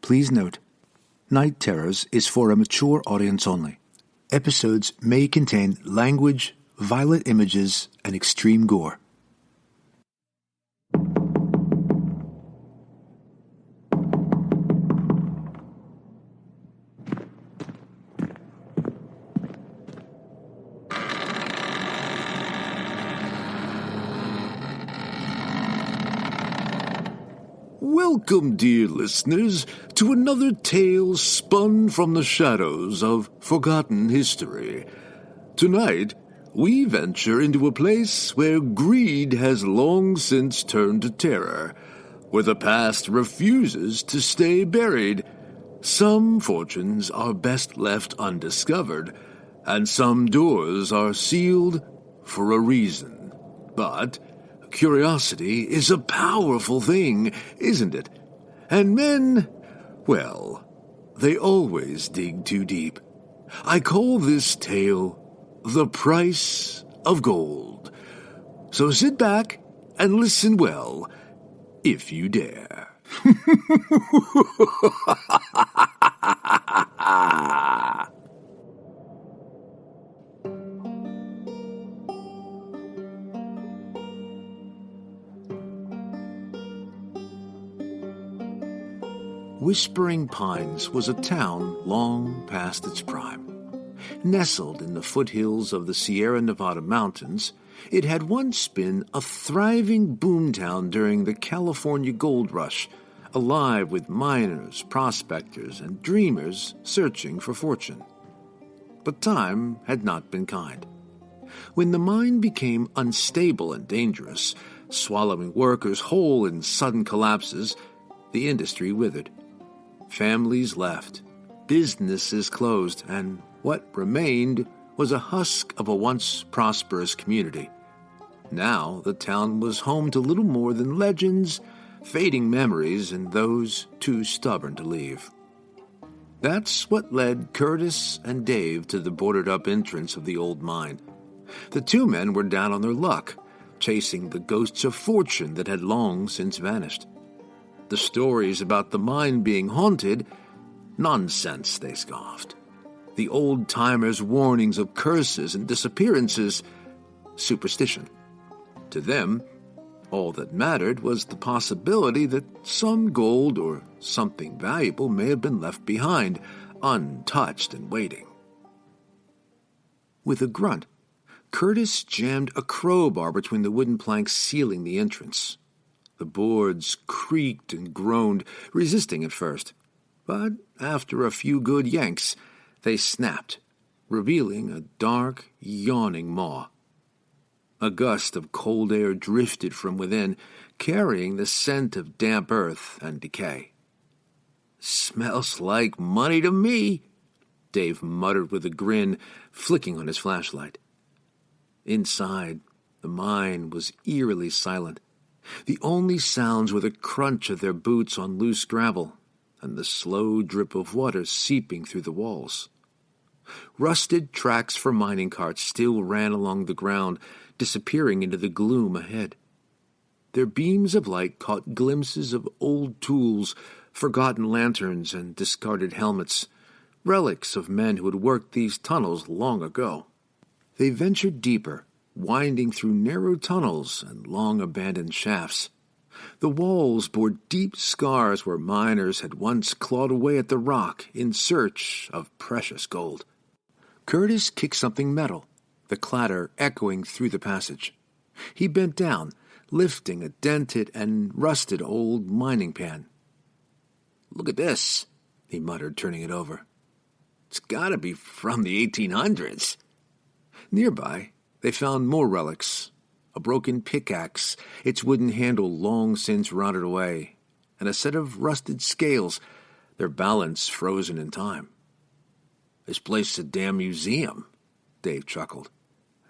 Please note, Night Terrors is for a mature audience only. Episodes may contain language, violent images, and extreme gore. Welcome, dear listeners, to another tale spun from the shadows of forgotten history. Tonight, we venture into a place where greed has long since turned to terror, where the past refuses to stay buried. Some fortunes are best left undiscovered, and some doors are sealed for a reason. But curiosity is a powerful thing, isn't it? And men, well, they always dig too deep. I call this tale The Price of Gold. So sit back and listen well, if you dare. Whispering Pines was a town long past its prime. Nestled in the foothills of the Sierra Nevada mountains, it had once been a thriving boomtown during the California gold rush, alive with miners, prospectors, and dreamers searching for fortune. But time had not been kind. When the mine became unstable and dangerous, swallowing workers whole in sudden collapses, the industry withered. Families left, businesses closed, and what remained was a husk of a once prosperous community. Now the town was home to little more than legends, fading memories, and those too stubborn to leave. That's what led Curtis and Dave to the boarded-up entrance of the old mine. The two men were down on their luck, chasing the ghosts of fortune that had long since vanished. The stories about the mine being haunted, nonsense, they scoffed. The old-timers' warnings of curses and disappearances, superstition. To them, all that mattered was the possibility that some gold or something valuable may have been left behind, untouched and waiting. With a grunt, Curtis jammed a crowbar between the wooden planks sealing the entrance. The boards creaked and groaned, resisting at first, but after a few good yanks, they snapped, revealing a dark, yawning maw. A gust of cold air drifted from within, carrying the scent of damp earth and decay. "Smells like money to me," Dave muttered with a grin, flicking on his flashlight. Inside, the mine was eerily silent. The only sounds were the crunch of their boots on loose gravel and the slow drip of water seeping through the walls. Rusted tracks for mining carts still ran along the ground, disappearing into the gloom ahead. Their beams of light caught glimpses of old tools, forgotten lanterns, and discarded helmets, relics of men who had worked these tunnels long ago. They ventured deeper, winding through narrow tunnels and long-abandoned shafts. The walls bore deep scars where miners had once clawed away at the rock in search of precious gold. Curtis kicked something metal, the clatter echoing through the passage. He bent down, lifting a dented and rusted old mining pan. "Look at this," he muttered, turning it over. "It's got to be from the 1800s. Nearby, they found more relics, a broken pickaxe, its wooden handle long since rotted away, and a set of rusted scales, their balance frozen in time. "This place is a damn museum," Dave chuckled.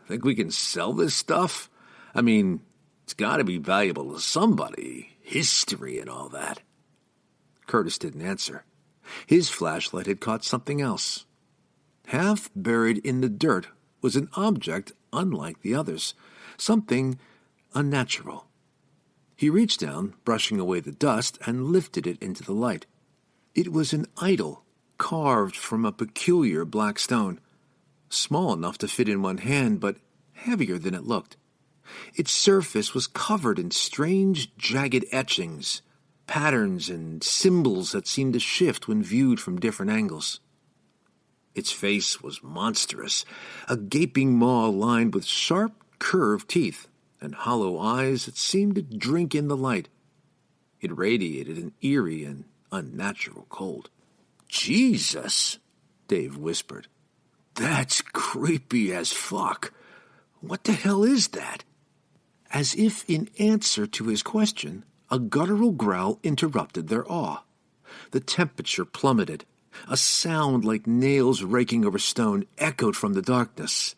"Think we can sell this stuff? I mean, it's got to be valuable to somebody, history and all that." Curtis didn't answer. His flashlight had caught something else. Half buried in the dirt was an object unlike the others, something unnatural. He reached down, brushing away the dust, and lifted it into the light. It was an idol carved from a peculiar black stone, small enough to fit in one hand, but heavier than it looked. Its surface was covered in strange, jagged etchings, patterns, and symbols that seemed to shift when viewed from different angles. Its face was monstrous, a gaping maw lined with sharp, curved teeth and hollow eyes that seemed to drink in the light. It radiated an eerie and unnatural cold. "Jesus," Dave whispered. "That's creepy as fuck. What the hell is that?" As if in answer to his question, a guttural growl interrupted their awe. The temperature plummeted. A sound like nails raking over stone echoed from the darkness.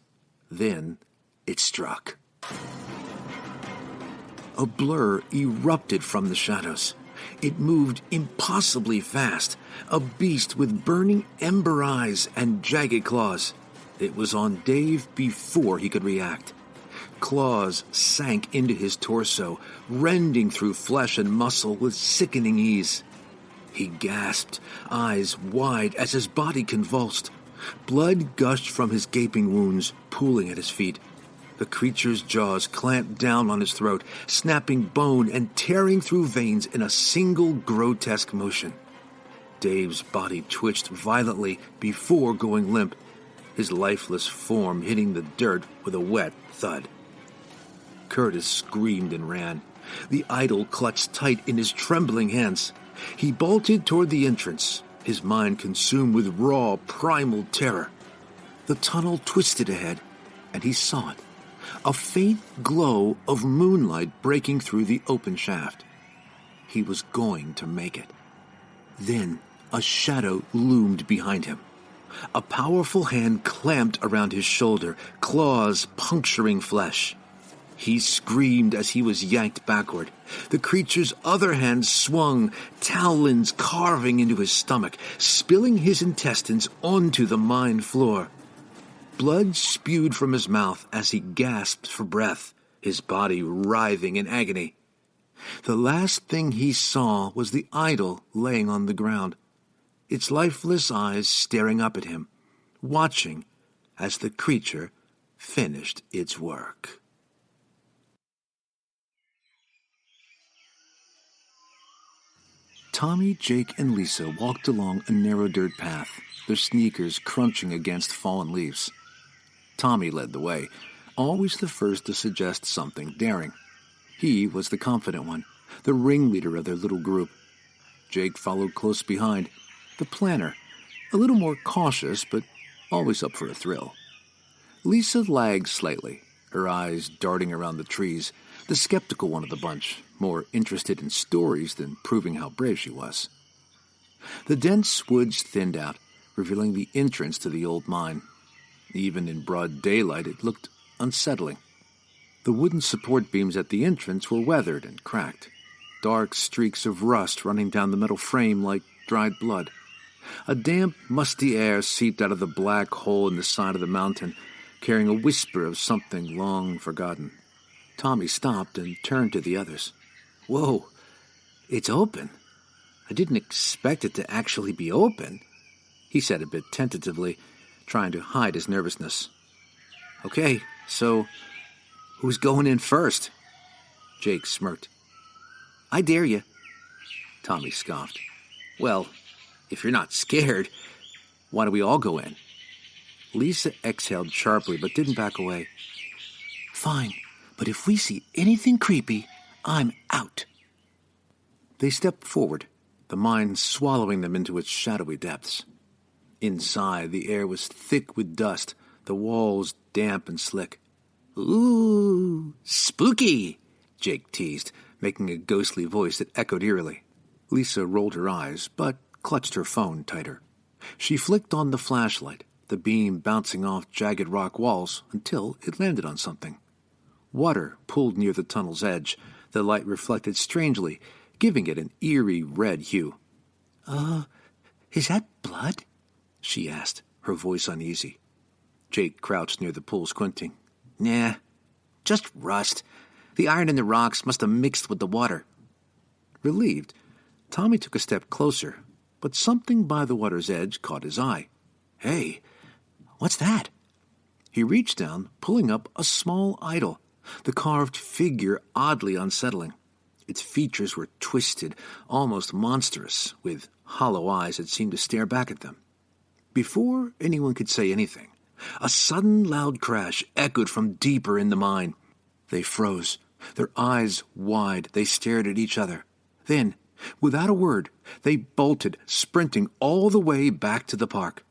Then it struck. A blur erupted from the shadows. It moved impossibly fast, a beast with burning ember eyes and jagged claws. It was on Dave before he could react. Claws sank into his torso, rending through flesh and muscle with sickening ease. He gasped, eyes wide as his body convulsed. Blood gushed from his gaping wounds, pooling at his feet. The creature's jaws clamped down on his throat, snapping bone and tearing through veins in a single grotesque motion. Dave's body twitched violently before going limp, his lifeless form hitting the dirt with a wet thud. Curtis screamed and ran. The idol clutched tight in his trembling hands. He bolted toward the entrance, his mind consumed with raw, primal terror. The tunnel twisted ahead, and he saw it. A faint glow of moonlight breaking through the open shaft. He was going to make it. Then a shadow loomed behind him. A powerful hand clamped around his shoulder, claws puncturing flesh. He screamed as he was yanked backward. The creature's other hand swung, talons carving into his stomach, spilling his intestines onto the mine floor. Blood spewed from his mouth as he gasped for breath, his body writhing in agony. The last thing he saw was the idol laying on the ground, its lifeless eyes staring up at him, watching as the creature finished its work. Tommy, Jake, and Lisa walked along a narrow dirt path, their sneakers crunching against fallen leaves. Tommy led the way, always the first to suggest something daring. He was the confident one, the ringleader of their little group. Jake followed close behind, the planner, a little more cautious but always up for a thrill. Lisa lagged slightly, her eyes darting around the trees, the skeptical one of the bunch, more interested in stories than proving how brave she was. The dense woods thinned out, revealing the entrance to the old mine. Even in broad daylight, it looked unsettling. The wooden support beams at the entrance were weathered and cracked, dark streaks of rust running down the metal frame like dried blood. A damp, musty air seeped out of the black hole in the side of the mountain, carrying a whisper of something long forgotten. Tommy stopped and turned to the others. "Whoa, it's open. I didn't expect it to actually be open," he said a bit tentatively, trying to hide his nervousness. "Okay, so who's going in first?" Jake smirked. "I dare you." Tommy scoffed. "Well, if you're not scared, why don't we all go in?" Lisa exhaled sharply but didn't back away. "Fine, but if we see anything creepy, I'm out." They stepped forward, the mine swallowing them into its shadowy depths. Inside, the air was thick with dust, the walls damp and slick. "Ooh, spooky," Jake teased, making a ghostly voice that echoed eerily. Lisa rolled her eyes, but clutched her phone tighter. She flicked on the flashlight, the beam bouncing off jagged rock walls until it landed on something. Water pooled near the tunnel's edge, the light reflected strangely, giving it an eerie red hue. Is that blood?" she asked, her voice uneasy. Jake crouched near the pool, squinting. "Nah, just rust. The iron in the rocks must have mixed with the water." Relieved, Tommy took a step closer, but something by the water's edge caught his eye. "Hey, what's that?" He reached down, pulling up a small idol, the carved figure oddly unsettling. Its features were twisted, almost monstrous, with hollow eyes that seemed to stare back at them. Before anyone could say anything, a sudden loud crash echoed from deeper in the mine. They froze, their eyes wide. They stared at each other. Then, without a word, they bolted, sprinting all the way back to the park.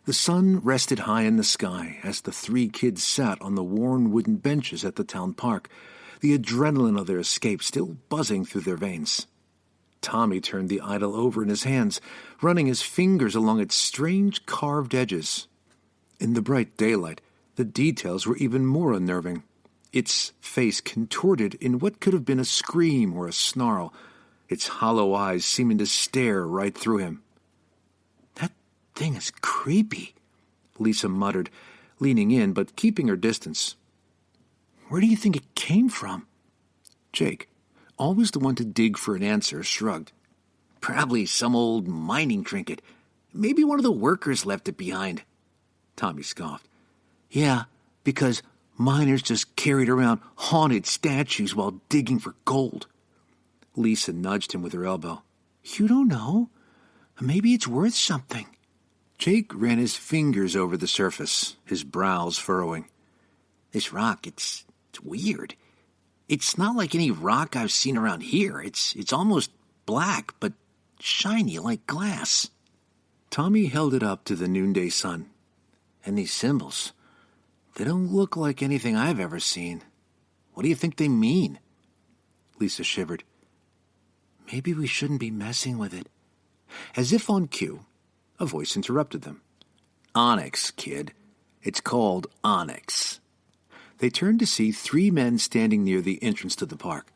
The sun rested high in the sky as the three kids sat on the worn wooden benches at the town park, the adrenaline of their escape still buzzing through their veins. Tommy turned the idol over in his hands, running his fingers along its strange carved edges. In the bright daylight, the details were even more unnerving. Its face contorted in what could have been a scream or a snarl, its hollow eyes seeming to stare right through him. "That thing is creepy," Lisa muttered, leaning in but keeping her distance. "Where do you think it came from?" Jake, always the one to dig for an answer, shrugged. "Probably some old mining trinket. Maybe one of the workers left it behind." Tommy scoffed. "Yeah, because miners just carried around haunted statues while digging for gold." Lisa nudged him with her elbow. "You don't know. Maybe it's worth something." Jake ran his fingers over the surface, his brows furrowing. "This rock, it's weird. It's not like any rock I've seen around here. It's almost black, but shiny like glass." Tommy held it up to the noonday sun. "And these symbols, they don't look like anything I've ever seen. What do you think they mean?" Lisa shivered. "Maybe we shouldn't be messing with it." As if on cue, a voice interrupted them. "Onyx, kid. It's called onyx." They turned to see three men standing near the entrance to the park.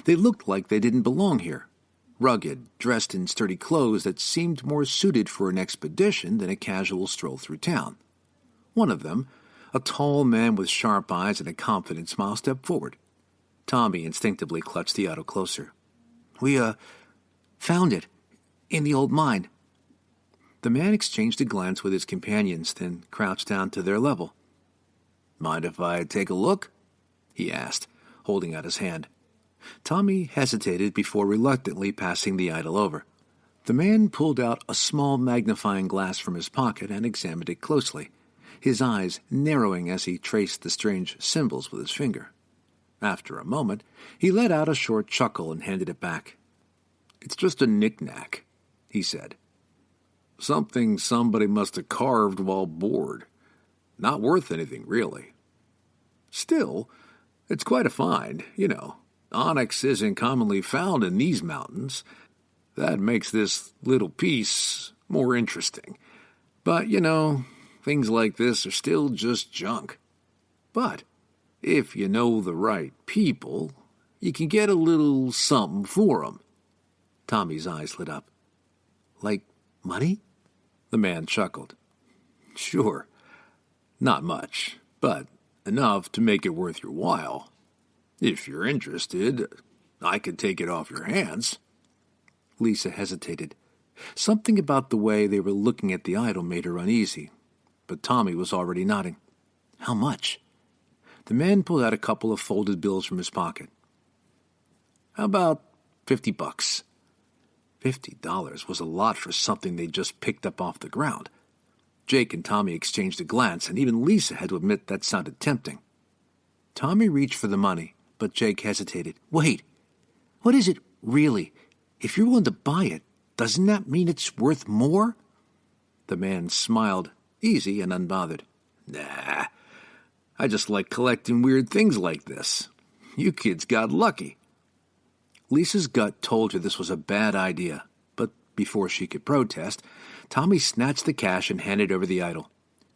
They looked like they didn't belong here, rugged, dressed in sturdy clothes that seemed more suited for an expedition than a casual stroll through town. One of them, a tall man with sharp eyes and a confident smile, stepped forward. Tommy instinctively clutched the idol closer. We found it in the old mine." The man exchanged a glance with his companions, then crouched down to their level. "Mind if I take a look?" he asked, holding out his hand. Tommy hesitated before reluctantly passing the idol over. The man pulled out a small magnifying glass from his pocket and examined it closely, his eyes narrowing as he traced the strange symbols with his finger. After a moment, he let out a short chuckle and handed it back. "It's just a knick-knack," he said. "Something somebody must have carved while bored. Not worth anything, really. Still, it's quite a find, you know. Onyx isn't commonly found in these mountains. That makes this little piece more interesting. But, you know, things like this are still just junk. But if you know the right people, you can get a little something for 'em." Tommy's eyes lit up. "Like money?" The man chuckled. "Sure. Not much, but enough to make it worth your while. If you're interested, I could take it off your hands." Lisa hesitated. Something about the way they were looking at the idol made her uneasy, but Tommy was already nodding. "How much?" The man pulled out a couple of folded bills from his pocket. "How about $50? $50 was a lot for something they just picked up off the ground. Jake and Tommy exchanged a glance, and even Lisa had to admit that sounded tempting. Tommy reached for the money, but Jake hesitated. "Wait, what is it really? If you're willing to buy it, doesn't that mean it's worth more?" The man smiled, easy and unbothered. "Nah, I just like collecting weird things like this. You kids got lucky." Lisa's gut told her this was a bad idea, but before she could protest, Tommy snatched the cash and handed over the idol.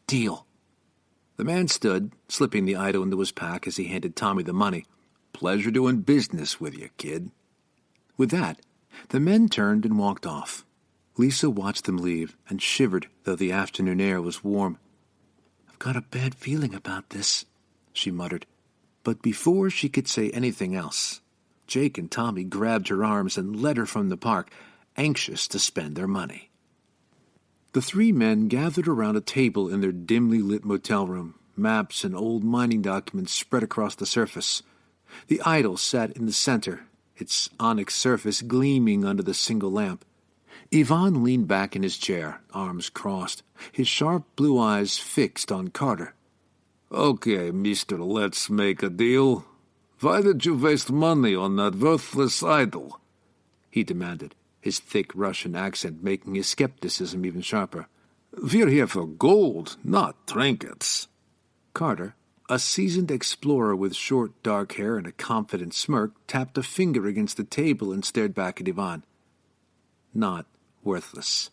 "Deal." The man stood, slipping the idol into his pack as he handed Tommy the money. "Pleasure doing business with you, kid." With that, the men turned and walked off. Lisa watched them leave and shivered, though the afternoon air was warm. "I've got a bad feeling about this," she muttered. But before she could say anything else, Jake and Tommy grabbed her arms and led her from the park, anxious to spend their money. The three men gathered around a table in their dimly lit motel room, maps and old mining documents spread across the surface. The idol sat in the center, its onyx surface gleaming under the single lamp. Ivan leaned back in his chair, arms crossed, his sharp blue eyes fixed on Carter. "Okay, mister, let's make a deal. Why did you waste money on that worthless idol?" he demanded, his thick Russian accent making his skepticism even sharper. "We're here for gold, not trinkets." Carter, a seasoned explorer with short dark hair and a confident smirk, tapped a finger against the table and stared back at Ivan. "Not worthless.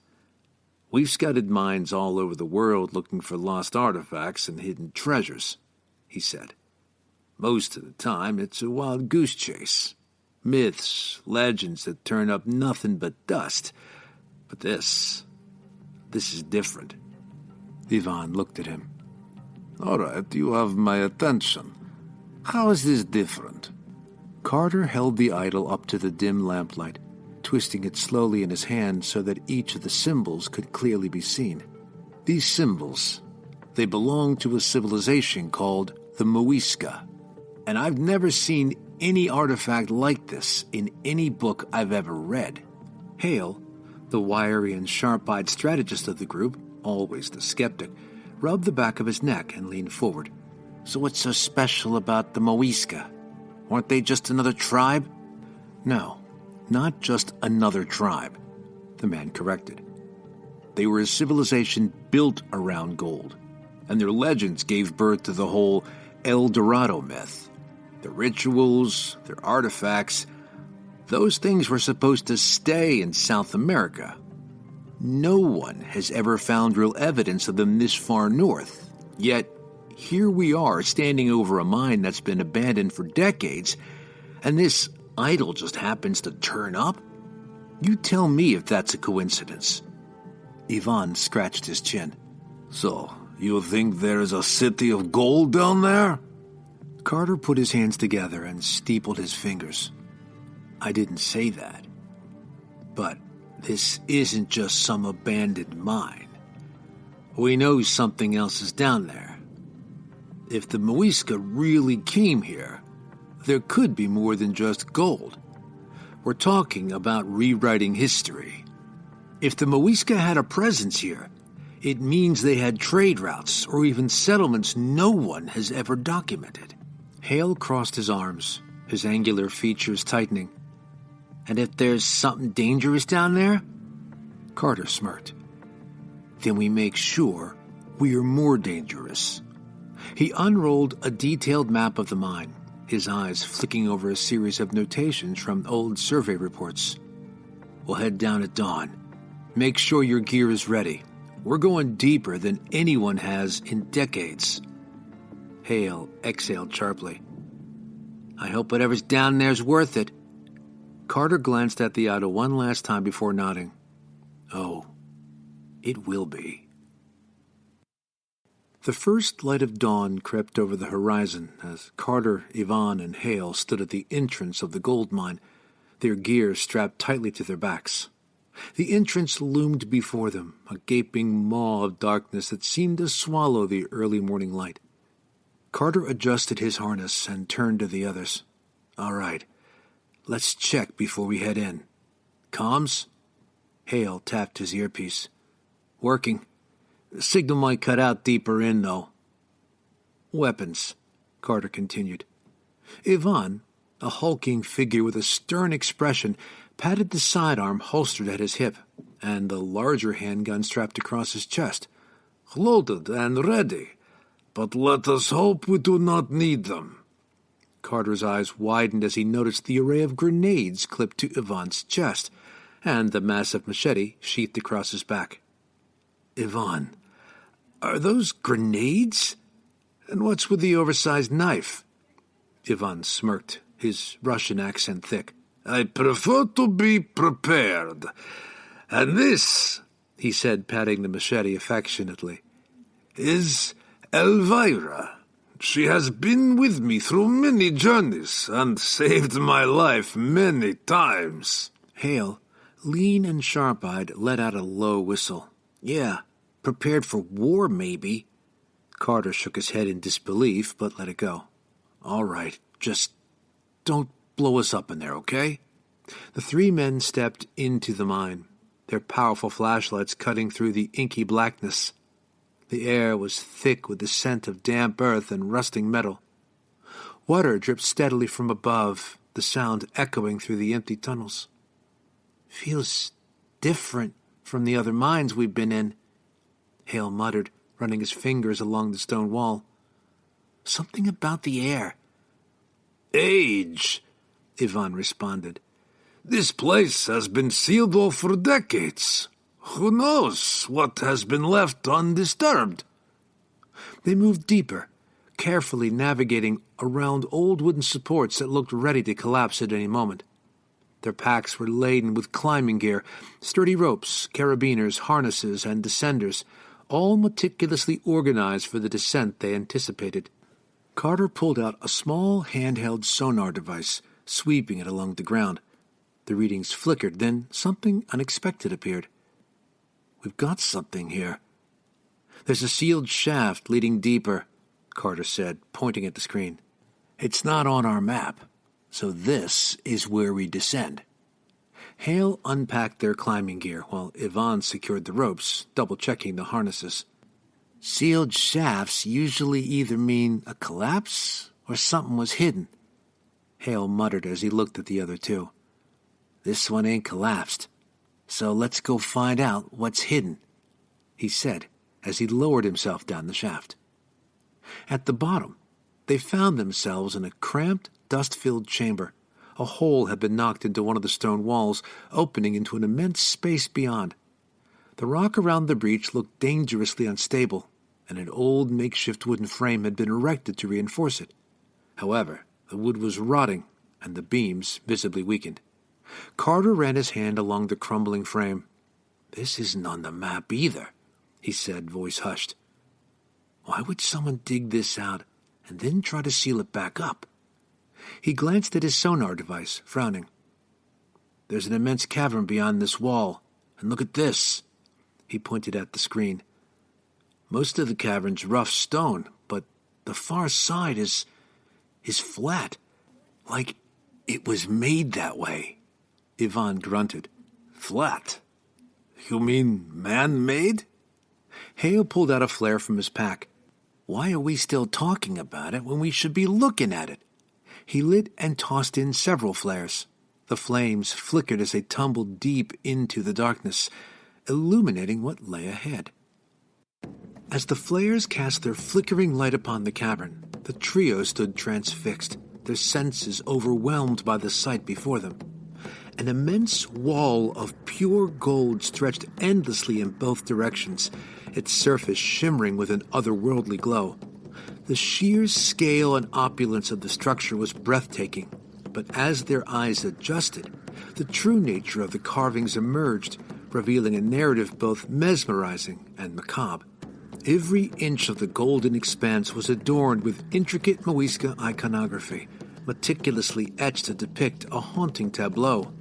We've scouted mines all over the world looking for lost artifacts and hidden treasures," he said. "Most of the time, it's a wild goose chase. Myths, legends that turn up nothing but dust. But this is different." Ivan looked at him. "All right, you have my attention. How is this different?" Carter held the idol up to the dim lamplight, twisting it slowly in his hand so that each of the symbols could clearly be seen. These symbols, they belong to a civilization called the Muisca, and I've never seen any artifact like this in any book I've ever read. Hale, the wiry and sharp-eyed strategist of the group, always the skeptic, rubbed the back of his neck and leaned forward. "So what's so special about the Muisca? Weren't they just another tribe?" "No, not just another tribe," the man corrected. "They were a civilization built around gold, and their legends gave birth to the whole El Dorado myth. Their rituals, their artifacts, those things were supposed to stay in South America. No one has ever found real evidence of them this far north. Yet, here we are standing over a mine that's been abandoned for decades, and this idol just happens to turn up? You tell me if that's a coincidence." Ivan scratched his chin. "So, you think there is a city of gold down there?" Carter put his hands together and steepled his fingers. "I didn't say that. But this isn't just some abandoned mine. We know something else is down there. If the Muisca really came here, there could be more than just gold. We're talking about rewriting history. If the Muisca had a presence here, it means they had trade routes or even settlements no one has ever documented." Hale crossed his arms, his angular features tightening. "And if there's something dangerous down there?" Carter smirked. "Then we make sure we're more dangerous." He unrolled a detailed map of the mine, his eyes flicking over a series of notations from old survey reports. "We'll head down at dawn. Make sure your gear is ready. We're going deeper than anyone has in decades." Hale exhaled sharply. "I hope whatever's down there's worth it." Carter glanced at the idol one last time before nodding. "Oh, it will be." The first light of dawn crept over the horizon as Carter, Ivan, and Hale stood at the entrance of the gold mine, their gear strapped tightly to their backs. The entrance loomed before them, a gaping maw of darkness that seemed to swallow the early morning light. Carter adjusted his harness and turned to the others. "All right, let's check before we head in. Comms?" Hale tapped his earpiece. "Working. The signal might cut out deeper in, though." "Weapons," Carter continued. Ivan, a hulking figure with a stern expression, patted the sidearm holstered at his hip and the larger handgun strapped across his chest. "Loaded and ready. But let us hope we do not need them." Carter's eyes widened as he noticed the array of grenades clipped to Ivan's chest and the massive machete sheathed across his back. "Ivan, are those grenades? And what's with the oversized knife?" Ivan smirked, his Russian accent thick. "I prefer to be prepared. And this," he said, patting the machete affectionately, "is Elvira. She has been with me through many journeys and saved my life many times." Hale, lean and sharp-eyed, let out a low whistle. "Yeah, prepared for war, maybe." Carter shook his head in disbelief, but let it go. "All right, just don't blow us up in there, okay?" The three men stepped into the mine, their powerful flashlights cutting through the inky blackness. The air was thick with the scent of damp earth and rusting metal. Water dripped steadily from above, the sound echoing through the empty tunnels. "Feels different from the other mines we've been in," Hale muttered, running his fingers along the stone wall. "Something about the air." "Age," Ivan responded. "This place has been sealed off for decades. Who knows what has been left undisturbed?" They moved deeper, carefully navigating around old wooden supports that looked ready to collapse at any moment. Their packs were laden with climbing gear, sturdy ropes, carabiners, harnesses, and descenders, all meticulously organized for the descent they anticipated. Carter pulled out a small handheld sonar device, sweeping it along the ground. The readings flickered, then something unexpected appeared. "We've got something here." "There's a sealed shaft leading deeper," Carter said, pointing at the screen. "It's not on our map, so this is where we descend." Hale unpacked their climbing gear while Ivan secured the ropes, double-checking the harnesses. "Sealed shafts usually either mean a collapse or something was hidden," Hale muttered as he looked at the other two. "This one ain't collapsed, so let's go find out what's hidden," he said as he lowered himself down the shaft. At the bottom, they found themselves in a cramped, dust-filled chamber. A hole had been knocked into one of the stone walls, opening into an immense space beyond. The rock around the breach looked dangerously unstable, and an old makeshift wooden frame had been erected to reinforce it. However, the wood was rotting, and the beams visibly weakened. Carter ran his hand along the crumbling frame. "This isn't on the map either," he said, voice hushed. "Why would someone dig this out and then try to seal it back up?" He glanced at his sonar device, frowning. "There's an immense cavern beyond this wall, and look at this." He pointed at the screen. "Most of the cavern's rough stone, but the far side is flat, like it was made that way." Ivan grunted. "Flat? You mean man-made?" Hale pulled out a flare from his pack. "Why are we still talking about it when we should be looking at it?" He lit and tossed in several flares. The flames flickered as they tumbled deep into the darkness, illuminating what lay ahead. As the flares cast their flickering light upon the cavern, the trio stood transfixed, their senses overwhelmed by the sight before them. An immense wall of pure gold stretched endlessly in both directions, its surface shimmering with an otherworldly glow. The sheer scale and opulence of the structure was breathtaking, but as their eyes adjusted, the true nature of the carvings emerged, revealing a narrative both mesmerizing and macabre. Every inch of the golden expanse was adorned with intricate Muisca iconography, meticulously etched to depict a haunting tableau.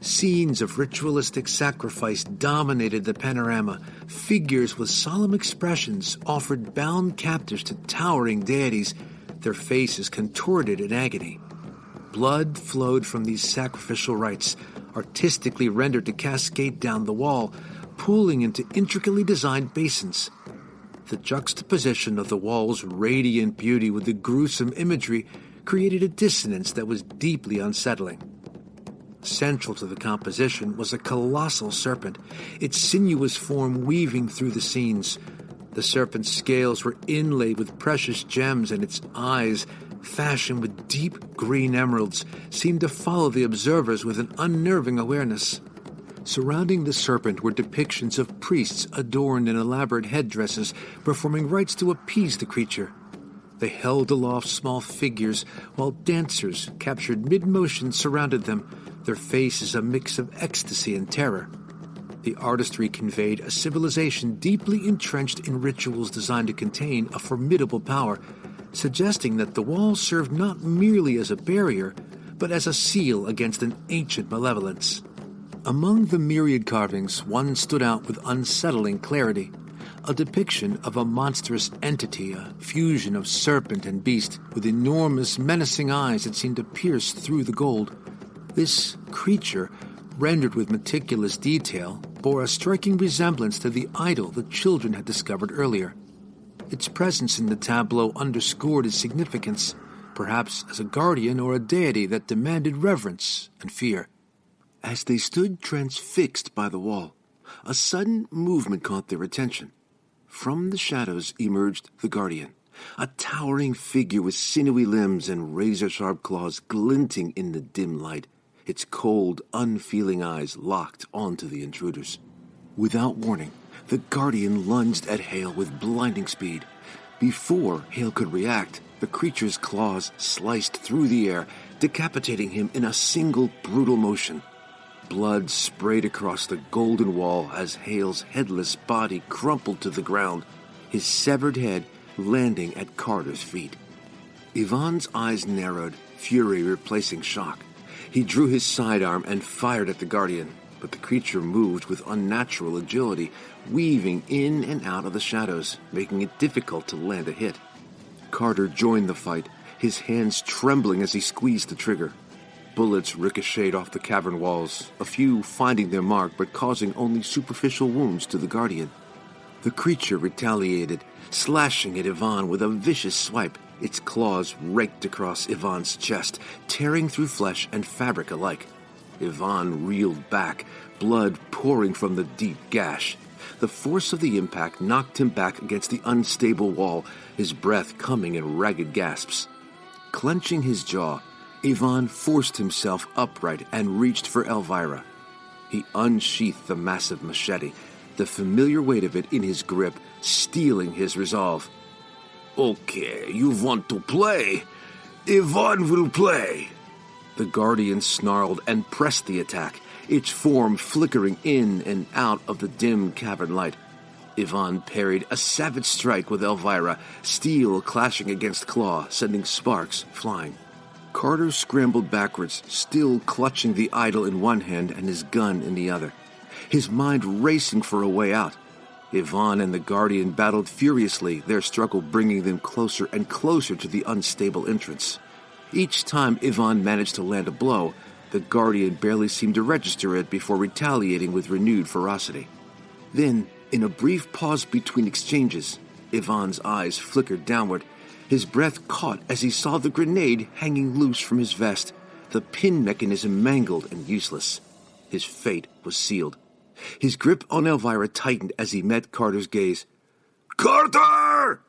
Scenes of ritualistic sacrifice dominated the panorama. Figures with solemn expressions offered bound captives to towering deities, their faces contorted in agony. Blood flowed from these sacrificial rites, artistically rendered to cascade down the wall, pooling into intricately designed basins. The juxtaposition of the wall's radiant beauty with the gruesome imagery created a dissonance that was deeply unsettling. Central to the composition was a colossal serpent, its sinuous form weaving through the scenes. The serpent's scales were inlaid with precious gems, and its eyes, fashioned with deep green emeralds, seemed to follow the observers with an unnerving awareness. Surrounding the serpent were depictions of priests adorned in elaborate headdresses, performing rites to appease the creature. They held aloft small figures, while dancers, captured mid-motion, surrounded them, their faces a mix of ecstasy and terror. The artistry conveyed a civilization deeply entrenched in rituals designed to contain a formidable power, suggesting that the wall served not merely as a barrier, but as a seal against an ancient malevolence. Among the myriad carvings, one stood out with unsettling clarity. A depiction of a monstrous entity, a fusion of serpent and beast, with enormous, menacing eyes that seemed to pierce through the gold. This creature, rendered with meticulous detail, bore a striking resemblance to the idol the children had discovered earlier. Its presence in the tableau underscored its significance, perhaps as a guardian or a deity that demanded reverence and fear. As they stood transfixed by the wall, a sudden movement caught their attention. From the shadows emerged the guardian, a towering figure with sinewy limbs and razor-sharp claws glinting in the dim light, its cold, unfeeling eyes locked onto the intruders. Without warning, the guardian lunged at Hale with blinding speed. Before Hale could react, the creature's claws sliced through the air, decapitating him in a single brutal motion. Blood sprayed across the golden wall as Hale's headless body crumpled to the ground, his severed head landing at Carter's feet. Yvonne's eyes narrowed, fury replacing shock. He drew his sidearm and fired at the guardian, but the creature moved with unnatural agility, weaving in and out of the shadows, making it difficult to land a hit. Carter joined the fight, his hands trembling as he squeezed the trigger. Bullets ricocheted off the cavern walls, a few finding their mark but causing only superficial wounds to the guardian. The creature retaliated, slashing at Yvonne with a vicious swipe. Its claws raked across Yvonne's chest, tearing through flesh and fabric alike. Yvonne reeled back, blood pouring from the deep gash. The force of the impact knocked him back against the unstable wall, his breath coming in ragged gasps. Clenching his jaw, Yvonne forced himself upright and reached for Elvira. He unsheathed the massive machete, the familiar weight of it in his grip, steeling his resolve. Okay, you want to play? Yvonne will play. The guardian snarled and pressed the attack, its form flickering in and out of the dim cavern light. Yvonne parried a savage strike with Elvira, steel clashing against claw, sending sparks flying. Carter scrambled backwards, still clutching the idol in one hand and his gun in the other, his mind racing for a way out. Yvonne and the Guardian battled furiously, their struggle bringing them closer and closer to the unstable entrance. Each time Yvonne managed to land a blow, the Guardian barely seemed to register it before retaliating with renewed ferocity. Then, in a brief pause between exchanges, Yvonne's eyes flickered downward. His breath caught as he saw the grenade hanging loose from his vest, the pin mechanism mangled and useless. His fate was sealed. His grip on Elvira tightened as he met Carter's gaze. Carter!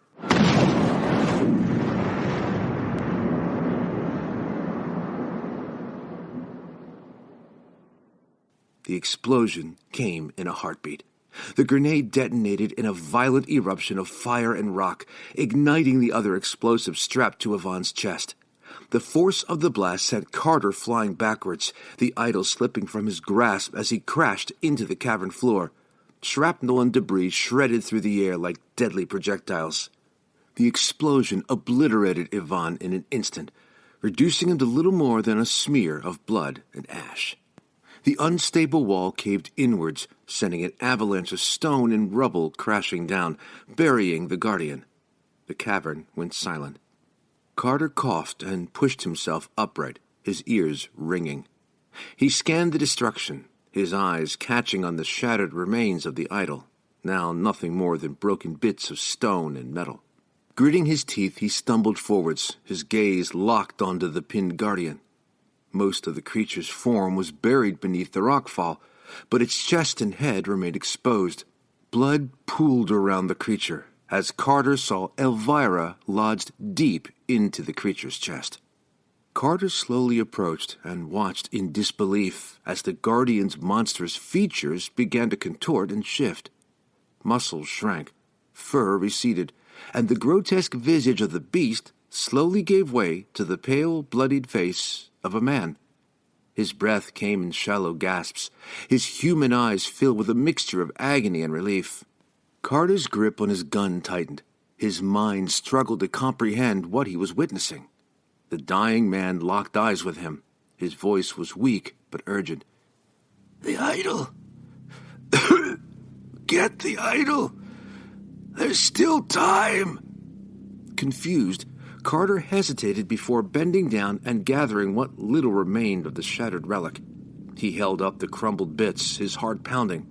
The explosion came in a heartbeat. The grenade detonated in a violent eruption of fire and rock, igniting the other explosive strapped to Yvonne's chest. The force of the blast sent Carter flying backwards, the idol slipping from his grasp as he crashed into the cavern floor. Shrapnel and debris shredded through the air like deadly projectiles. The explosion obliterated Yvonne in an instant, reducing him to little more than a smear of blood and ash. The unstable wall caved inwards, sending an avalanche of stone and rubble crashing down, burying the Guardian. The cavern went silent. Carter coughed and pushed himself upright, his ears ringing. He scanned the destruction, his eyes catching on the shattered remains of the idol, now nothing more than broken bits of stone and metal. Gritting his teeth, he stumbled forwards, his gaze locked onto the pinned Guardian. Most of the creature's form was buried beneath the rockfall, but its chest and head remained exposed. Blood pooled around the creature as Carter saw Elvira lodged deep into the creature's chest. Carter slowly approached and watched in disbelief as the Guardian's monstrous features began to contort and shift. Muscles shrank, fur receded, and the grotesque visage of the beast slowly gave way to the pale, bloodied face of a man. His breath came in shallow gasps, his human eyes filled with a mixture of agony and relief. Carter's grip on his gun tightened. His mind struggled to comprehend what he was witnessing. The dying man locked eyes with him. His voice was weak but urgent. The idol. Get the idol. There's still time. Confused, Carter hesitated before bending down and gathering what little remained of the shattered relic. He held up the crumbled bits, his heart pounding.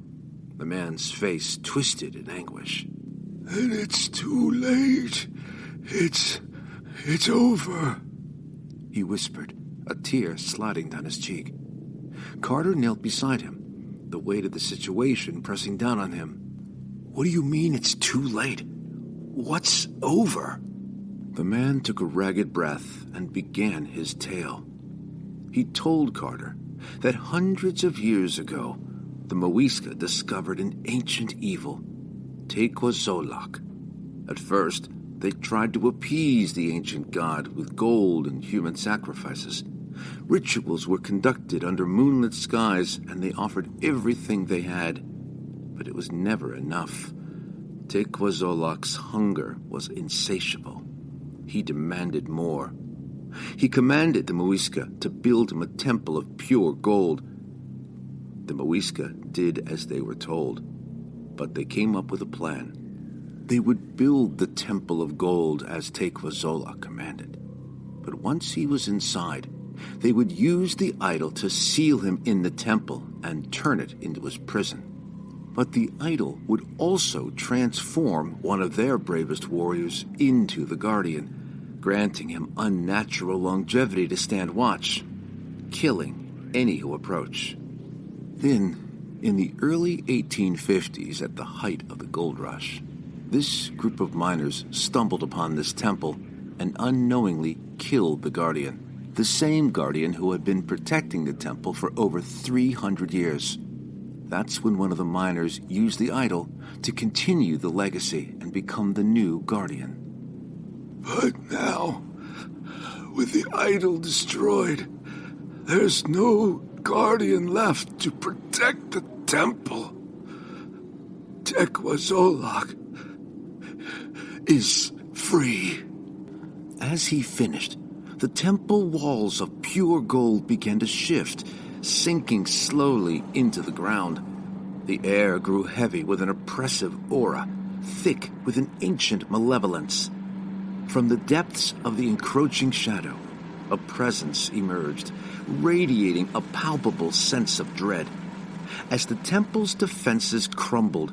The man's face twisted in anguish. And it's too late. It's over, he whispered, a tear sliding down his cheek. Carter knelt beside him, the weight of the situation pressing down on him. What do you mean it's too late? What's over? The man took a ragged breath and began his tale. He told Carter that hundreds of years ago, the Muisca discovered an ancient evil, Tequazolak. At first, they tried to appease the ancient god with gold and human sacrifices. Rituals were conducted under moonlit skies, and they offered everything they had. But it was never enough. Tequazolak's hunger was insatiable. He demanded more. He commanded the Muisca to build him a temple of pure gold. The Muisca did as they were told, but they came up with a plan. They would build the temple of gold as Tequazolak commanded. But once he was inside, they would use the idol to seal him in the temple and turn it into his prison. But the idol would also transform one of their bravest warriors into the Guardian, granting him unnatural longevity to stand watch, killing any who approach. Then, in the early 1850s, at the height of the gold rush, this group of miners stumbled upon this temple and unknowingly killed the Guardian, the same Guardian who had been protecting the temple for over 300 years. That's when one of the miners used the idol to continue the legacy and become the new Guardian. But now, with the idol destroyed, there's no Guardian left to protect the temple. Tequazolak is free. As he finished, the temple walls of pure gold began to shift, sinking slowly into the ground. The air grew heavy with an oppressive aura, thick with an ancient malevolence. From the depths of the encroaching shadow, a presence emerged, radiating a palpable sense of dread. As the temple's defenses crumbled,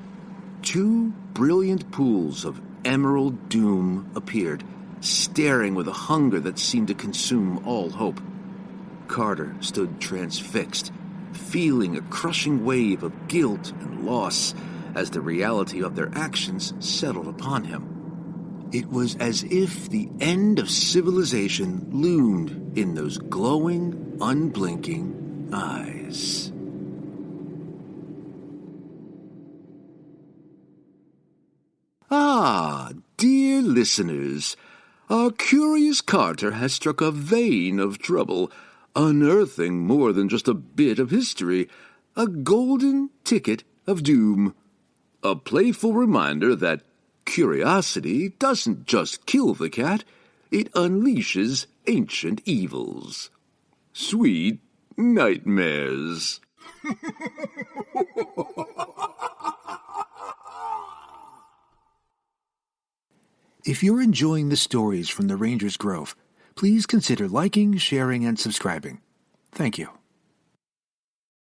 two brilliant pools of emerald doom appeared, staring with a hunger that seemed to consume all hope. Carter stood transfixed, feeling a crushing wave of guilt and loss as the reality of their actions settled upon him. It was as if the end of civilization loomed in those glowing, unblinking eyes. Ah, dear listeners, our curious Carter has struck a vein of trouble, unearthing more than just a bit of history, a golden ticket of doom. A playful reminder that curiosity doesn't just kill the cat, it unleashes ancient evils. Sweet nightmares. If you're enjoying the stories from the Ranger's Grove, please consider liking, sharing, and subscribing. Thank you.